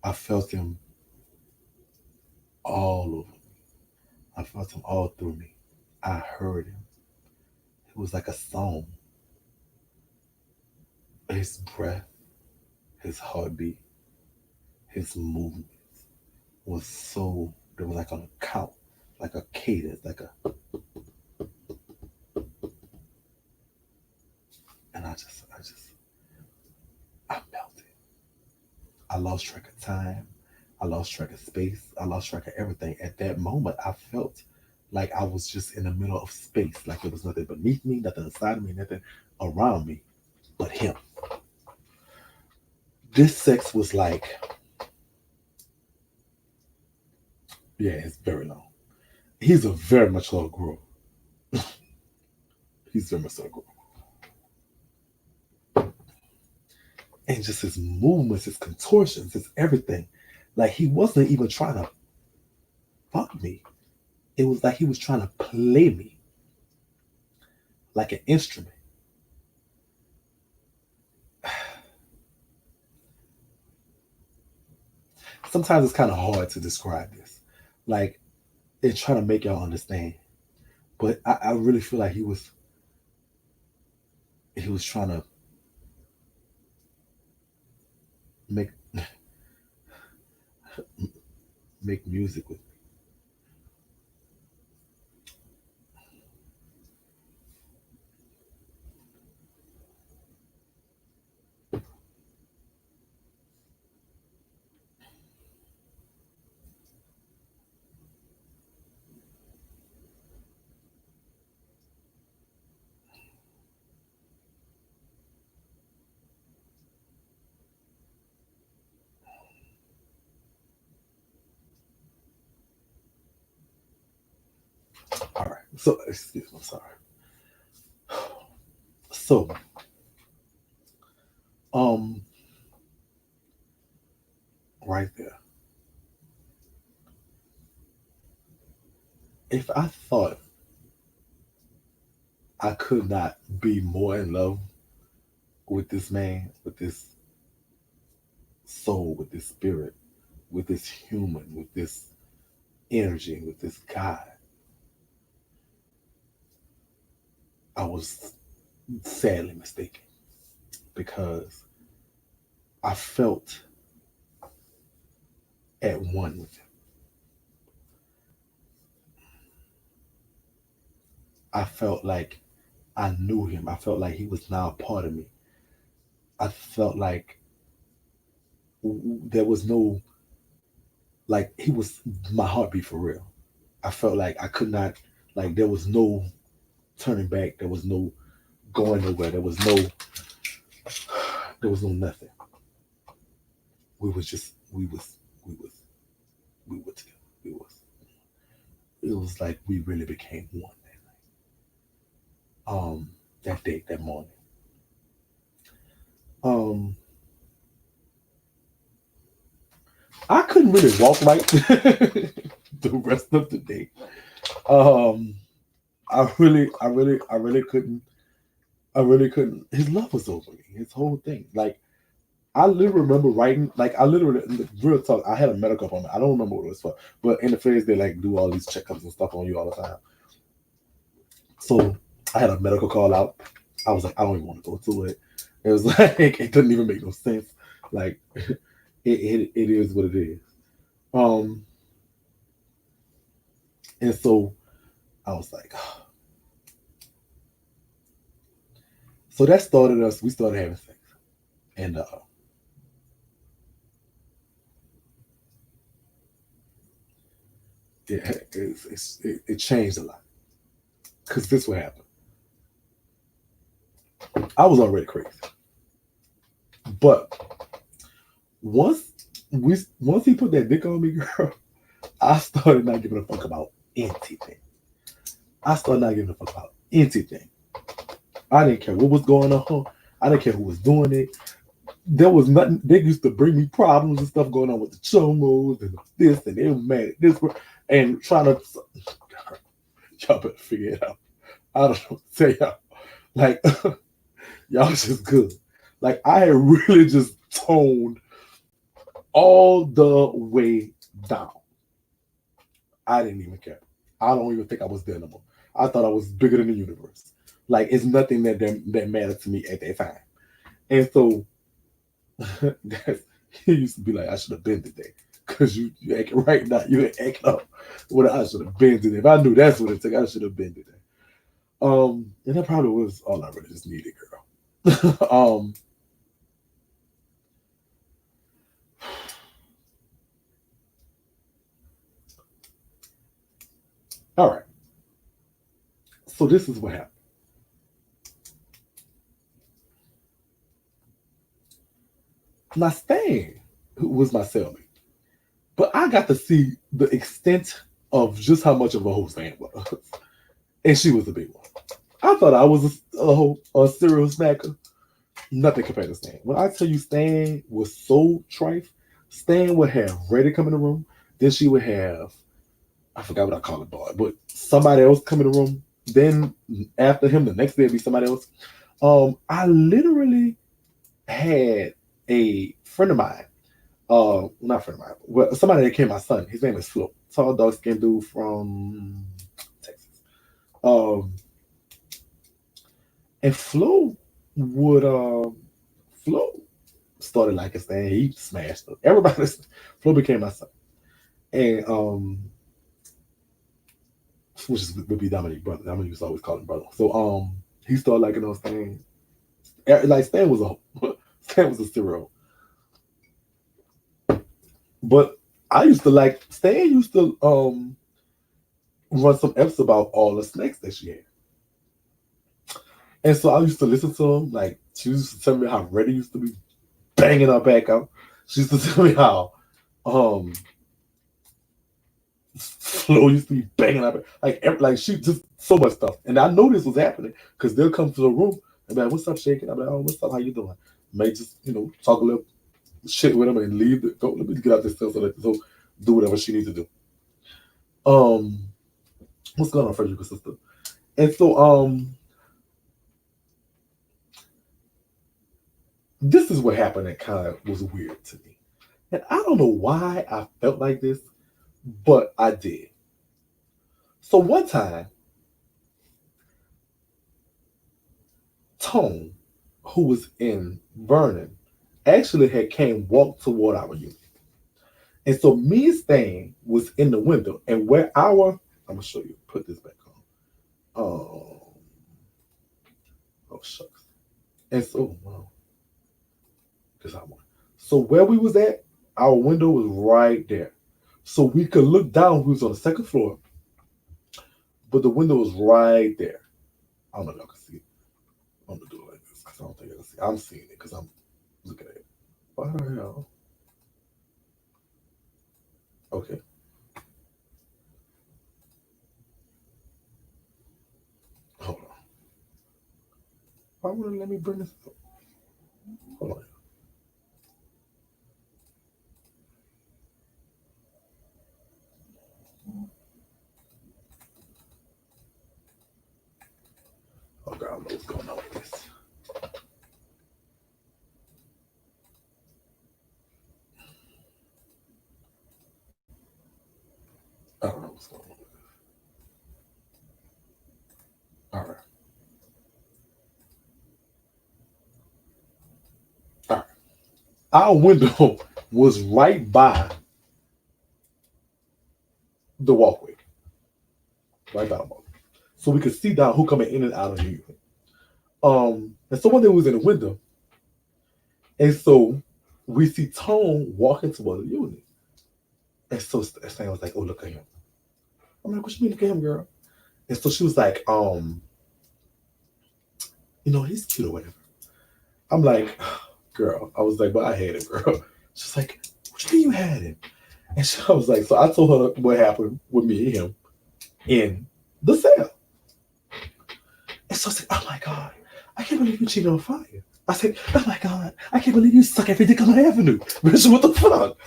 I felt him all over me. I felt him all through me. I heard him. It was like a song. His breath, his heartbeat, his movement was so there was like on a count, like a cadence, like a and I melted. I lost track of time. I lost track of space. I lost track of everything. At that moment, I felt like I was just in the middle of space. Like there was nothing beneath me, nothing inside of me, nothing around me but him. This sex was like, yeah, it's very long. He's a very much slow grower. He's very much slow grower. And just his movements, his contortions, his everything. Like he wasn't even trying to fuck me. It was like he was trying to play me like an instrument. Sometimes it's kind of hard to describe this. Like it's trying to make y'all understand. But I really feel like he was trying to make make music with me. All right. So excuse me, I'm sorry. So um right there. If I thought I could not be more in love with this man, with this soul, with this spirit, with this human, with this energy, with this God, I was sadly mistaken because I felt at one with him. I felt like I knew him. I felt like he was now a part of me. I felt like there was no, like, he was my heartbeat for real. I felt like I could not, like, there was no turning back. There was no going nowhere. There was no nothing. We was just, we were together. It was like we really became one that night. That day, that morning. Um, I couldn't really walk right the rest of the day. Um, I really couldn't. His love was over me. His whole thing. Like, I literally remember writing. Like, I literally, real talk. I had a medical appointment. I don't remember what it was for, but in the phase they like do all these checkups and stuff on you all the time. So I had a medical call out. I was like, I don't even want to go to it. It was like it doesn't even make no sense. Like, it is what it is. Um, and so I was like, so that started us. We started having sex, and it changed a lot. Cause this what happened. I was already crazy, but once once he put that dick on me, girl, I started not giving a fuck about anything. I started not giving a fuck about anything. I didn't care what was going on. I didn't care who was doing it. There was nothing. They used to bring me problems and stuff going on with the chomos and this, and they were mad at this and trying to. Y'all better figure it out. I don't know what to tell y'all. Like, y'all just good. Like, I had really just toned all the way down. I didn't even care. I don't even think I was there no more. I thought I was bigger than the universe. Like, it's nothing that mattered to me at that time. And so he used to be like, I should have been today. Cause you acting right now, you acting up what I should have been today. If I knew that's what it took, I should have been today. And that probably was all I really just needed, girl. All right. So this is what happened. Now Stan, who was my cellmate, but I got to see the extent of just how much of a hoe Stan was, and she was a big one. I thought I was a serial smacker. Nothing compared to Stan. When I tell you Stan was so trife, Stan would have Reddy come in the room, then she would have, I forgot what I call it, boy, but somebody else come in the room. Then after him, the next day it'd be somebody else. I literally had a friend of mine, not friend of mine, well, somebody that came my son. His name is Flo, tall, dark skinned dude from Texas. And Flo would Flo started like a Stan. He smashed up. Everybody Flo became my son. And which would be Dominique brother. Dominique used to always call him brother. So he started liking those things. Like Stan was a serial. But I used to like Stan used to run some eps about all the snakes that she had. And so I used to listen to him. Like, she used to tell me how Reddy used to be banging her back out. She used to tell me how Flo used to be banging her back. Like she just so much stuff. And I know this was happening because they'll come to the room and be like, what's up, Shakie? I'm like, oh, what's up? How you doing? May just, talk a little shit with him and leave. Go, let me get out this stuff so that so do whatever she needs to do. What's going on, Frederica sister? And so this is what happened that kind of was weird to me. And I don't know why I felt like this, but I did. So one time, Tone, who was in Vernon, actually had walked toward our unit. And so me and Stan was in the window, and I'm gonna show you, put this back Oh shucks. And so, well, because I want. So where we was at, our window was right there, so we could look down. We was on the second floor, but the window was right there. I don't know if y'all can see it. I'm gonna do it like this because I don't think I can see. I'm seeing it because I'm looking at it. Why the hell? Okay. Hold on. Why wouldn't it let me bring this up? Hold on. Okay, I don't know what's going on with this. I don't know what's going on with this. All right. All right. Our window was right by the walkway. Right by the walkway. So we could see down who coming in and out of the unit. And someone that was in the window. And so we see Tone walking toward the unit. And so Sam was like, oh, look at him. I'm like, what you mean look at him, girl? And so she was like, he's cute or whatever. I'm like, girl. I was like, but I had him, girl. She's like, what you mean you had him? And I was like, so I told her what happened with me and him in the cell. And so I said, oh my God, I can't believe you cheated on Fire. I said, oh my God, I can't believe you suck every dick on the avenue. Bitch, what the fuck?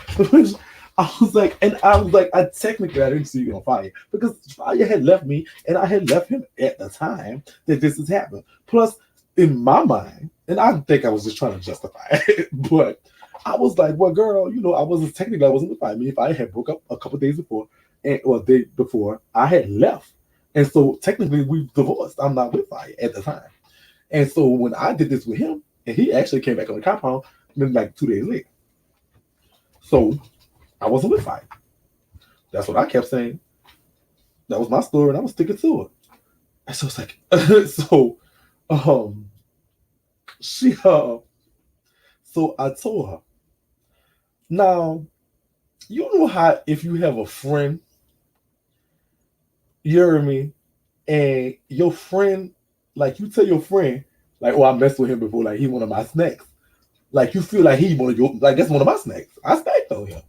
I was like, I technically I didn't see you on Fire because Fire had left me and I had left him at the time that this has happened. Plus, in my mind, and I think I was just trying to justify it, but I was like, well, girl, I wasn't with Fire. I mean, if I had broke up a couple days before, a day before, I had left. And so technically we divorced. I'm not with Fire at the time. And so when I did this with him, and he actually came back on the compound, then like 2 days later. So I wasn't with Fire. That's what I kept saying. That was my story, and I was sticking to it. And so it's like, so I told her, now, you know how if you have a friend, you hear me, and your friend, like you tell your friend, like, oh, I messed with him before, like he one of my snacks. Like you feel like he one of your, like that's one of my snacks. I snacked on him.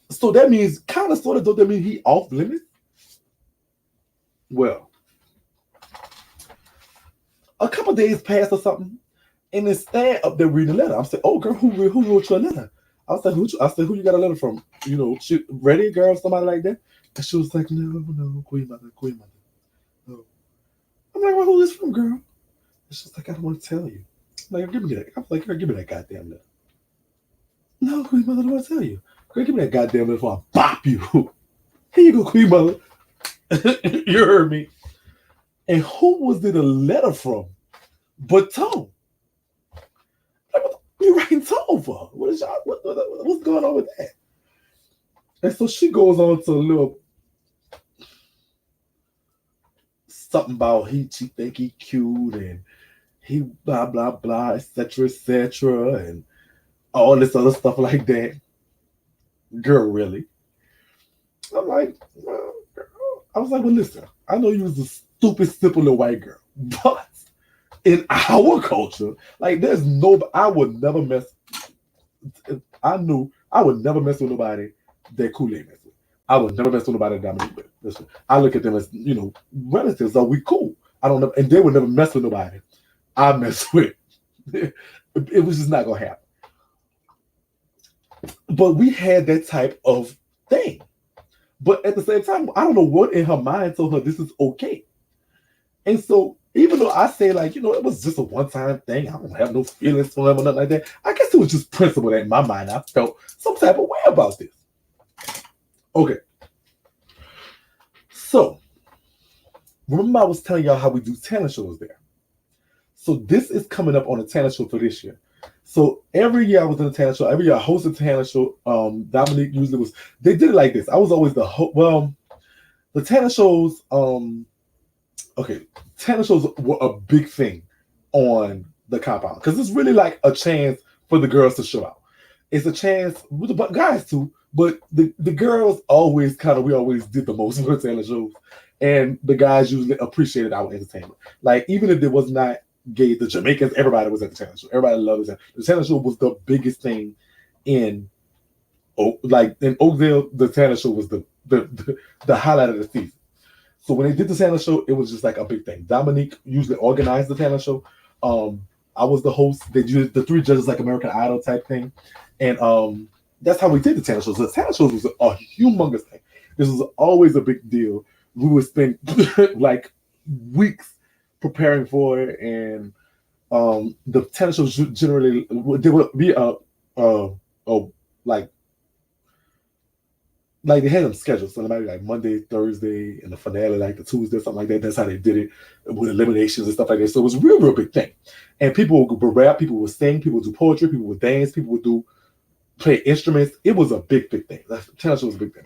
So that means, kind of, sort of, don't that mean he off limits? Well, a couple days passed or something, and instead up there reading the letter, I'm saying, "Oh, girl, who wrote your letter?" I was like, "Who you got a letter from? Ready, girl, somebody like that?" And she was like, "No, Queen Mother, no." I'm like, "Well, who is this from, girl?" And she's like, "I don't want to tell you." I'm like, "Give me that." I'm like, "Girl, give me that goddamn letter." No, Queen Mother, I don't want to tell you. Girl, give me that goddamn letter before I bop you. Here you go, Queen Mother. You heard me. And who was it a letter from? But Tone. You writing Tone for? What's going on with that? And so she goes on to a little something about she think he cute and he blah blah blah, etc., and all this other stuff like that. Girl, really? I'm like, well, girl. I was like, well, listen, I know you was a stupid, simple little white girl, but in our culture, like there's I would never mess. I knew I would never mess with nobody that Kool-Aid mess with. I would never mess with nobody that Dominique with. Listen, I look at them as relatives. So we cool. I don't know, and they would never mess with nobody I mess with. It was just not gonna happen. But we had that type of thing. But at the same time, I don't know what in her mind told her this is okay. And so even though I say, like, it was just a one-time thing, I don't have no feelings for him or nothing like that, I guess it was just principle that in my mind I felt some type of way about this. Okay. So, remember I was telling y'all how we do talent shows there. So this is coming up on a talent show for this year. So every year I was in a talent show. Every year I hosted a talent show. Dominique usually was. They did it like this. I was always the talent shows. Okay, talent shows were a big thing on the compound because it's really like a chance for the girls to show out. It's a chance with the guys too, but the girls always we always did the most for the talent shows, and the guys usually appreciated our entertainment. Like even if it was not gay, the Jamaicans, everybody was at the talent show. Everybody loved it. The talent show was the biggest thing in Oakdale. The talent show was the highlight of the season. So when they did the talent show, it was just like a big thing. Dominique usually organized the talent show. I was the host. They used the three judges like American Idol type thing, and that's how we did the talent shows. The talent shows was a humongous thing. This was always a big deal. We would spend like weeks preparing for it, and the talent shows generally there would be like they had them scheduled, so it might be like Monday, Thursday, and the finale like the Tuesday, something like that. That's how they did it with eliminations and stuff like that. So it was a real big thing. And people would rap, people would sing, people would do poetry, people would dance, people would play instruments. It was a big thing. The talent show was a big thing.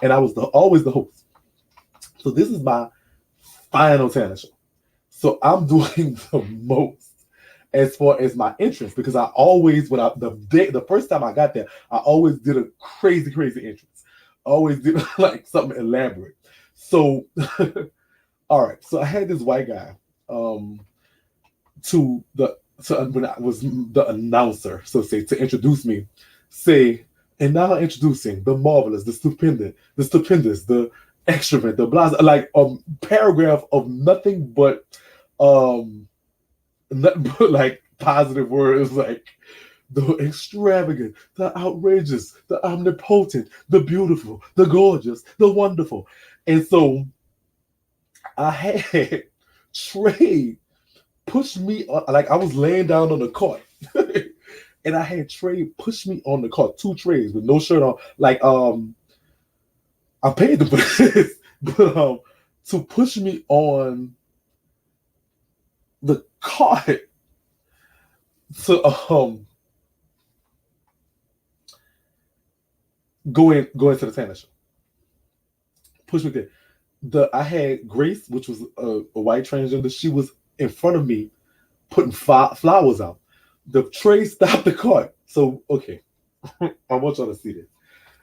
And I was always the host. So this is my final talent show. So I'm doing the most as far as my entrance, because I always, the first time I got there, I always did a crazy entrance. Always did like something elaborate. So, all right. So I had this white guy when I was the announcer, so say to introduce me, say, and now introducing the marvelous, the stupendous, the extravagant, the blah, like a paragraph of nothing but like positive words, like the extravagant, the outrageous, the omnipotent, the beautiful, the gorgeous, the wonderful. And so I had Trey push me on, like I was laying down on the cart. And I had Trey push me on the cart, 2 trays with no shirt on. Like I paid them for this, but to push me on the cart to go into the talent show. Push me there. I had Grace, which was a white transgender. She was in front of me putting flowers out. The tray stopped the cart. So, okay. I want y'all to see this.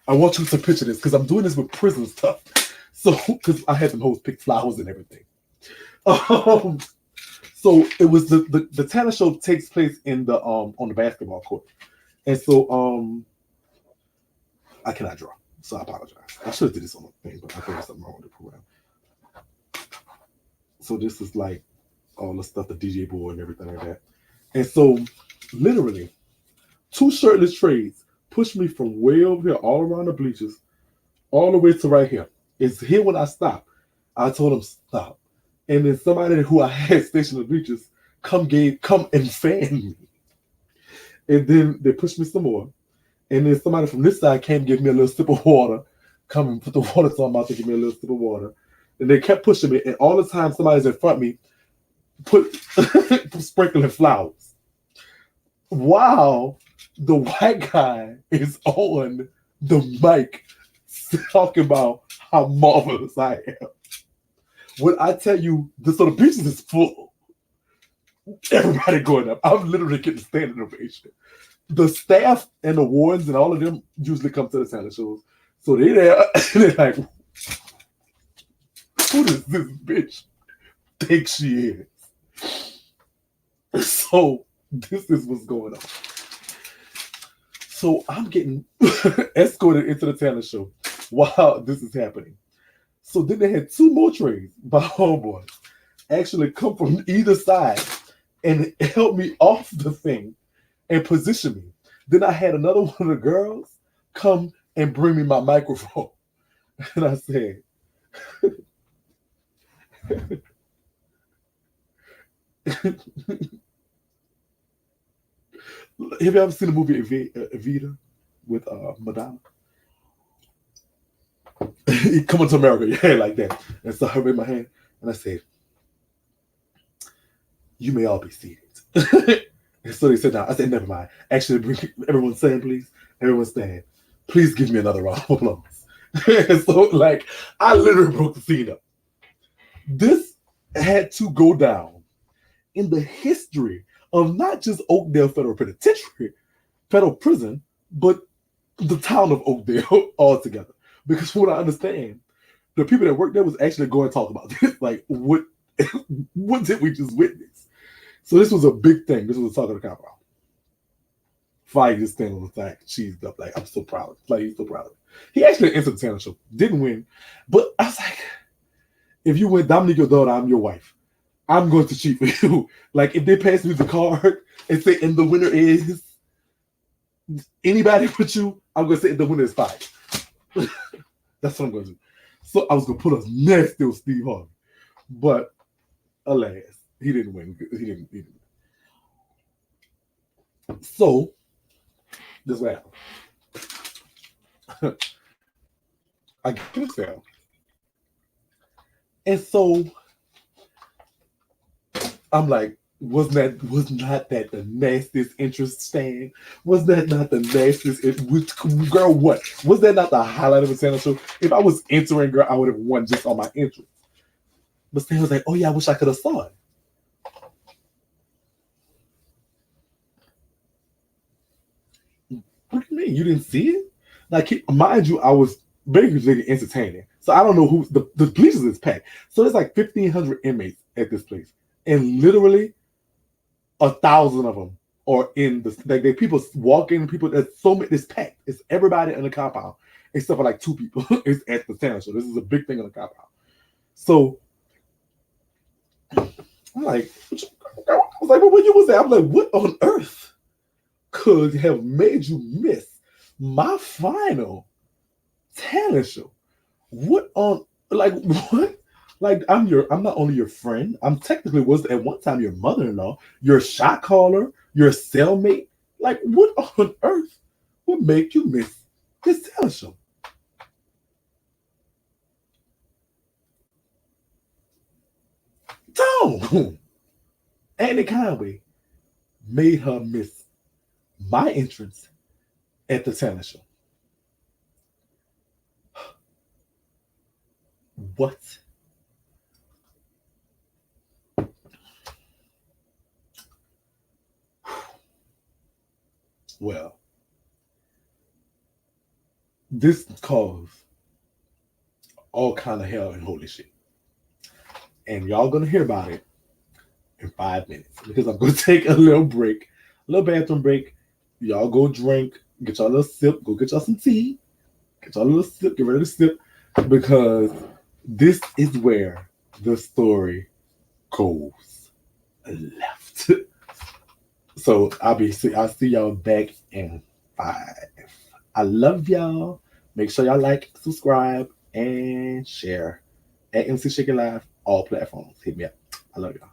I want you to picture this because I'm doing this with prison stuff. So, because I had them hoes pick flowers and everything. So it was the talent show takes place in the on the basketball court. And so I cannot draw, so I apologize. I should have did this on the thing, but I think there's something wrong with the program. So this is like all the stuff, the DJ board and everything like that. And so literally 2 shirtless trades pushed me from way over here, all around the bleachers, all the way to right here. It's here when I stopped. I told them stop. And then somebody who I had stationed in the bleachers come and fan me. And then they pushed me some more. And then somebody from this side came and gave me a little sip of water. Come and put the water to my mouth to give me a little sip of water. And they kept pushing me. And all the time somebody's in front of me sprinkling flowers. While the white guy is on the mic talking about how marvelous I am. When I tell you, the beaches is full. Everybody going up. I'm literally getting standing ovation. The staff and the wardens and all of them usually come to the talent shows. So they're there and they're like, who does this bitch think she is? So this is what's going on. So I'm getting escorted into the talent show while this is happening. So then they had 2 more trays by homeboys actually come from either side and help me off the thing and position me. Then I had another one of the girls come and bring me my microphone. And I said, have you ever seen the movie Evita with Madonna? Coming to America, yeah, like that. And so I raised my hand and I said, you may all be seated. And so they sit down. I said, never mind. Actually, everyone stand, please. Everyone stand. Please give me another round of applause. And so, like, I literally broke the scene up. This had to go down in the history of not just Oakdale Federal Penitentiary, Federal Prison, but the town of Oakdale altogether. Because from what I understand, the people that worked there was actually going to talk about this. Like, what did we just witness? So this was a big thing. This was a talk of the cop out. Fire just standing on the side, cheesed up. Like, I'm so proud. Like, he's so proud of it. He actually entered the talent show. Didn't win. But I was like, if you win Dominique, your daughter, I'm your wife. I'm going to cheat for you. Like, if they pass me the card and say, and the winner is anybody but you, I'm going to say the winner is five. That's what I'm going to do. So I was going to put us nasty with Steve Harvey. But alas, he didn't win. He didn't. So, this is what happened. I get this down. And so, I'm like, was not that the nastiest interest stand? Was that not the nastiest? Girl, what? Was that not the highlight of the talent show? If I was entering, girl, I would have won just on my interest. But Stan was like, oh yeah, I wish I could have saw it. What do you mean? You didn't see it? Like, mind you, I was basically entertaining. So I don't know who the bleachers is packed. So there's like 1,500 inmates at this place. And literally 1,000 of them are in the like they people walking, people that's so many, it's packed. It's everybody in the compound, except for like 2 people is at the talent show. This is a big thing in the compound. So I'm like, I was like, well, when you was there, I'm like, what on earth could have made you miss my final talent show? What on like what? Like I'm not only your friend, I'm technically was at one time your mother-in-law, your shot caller, your cellmate. Like what on earth would make you miss this talent show? Don't. Andy Conway made her miss my entrance at the talent show. What? Well, this caused all kind of hell and holy shit. And y'all gonna hear about it in 5 minutes because I'm gonna take a little break, a little bathroom break. Y'all go drink, get y'all a little sip, go get y'all some tea, get y'all a little sip, get ready to sip, because this is where the story goes left. So I'll see y'all back in 5. I love y'all. Make sure y'all like, subscribe, and share at MC Shakie Live, all platforms. Hit me up. I love y'all.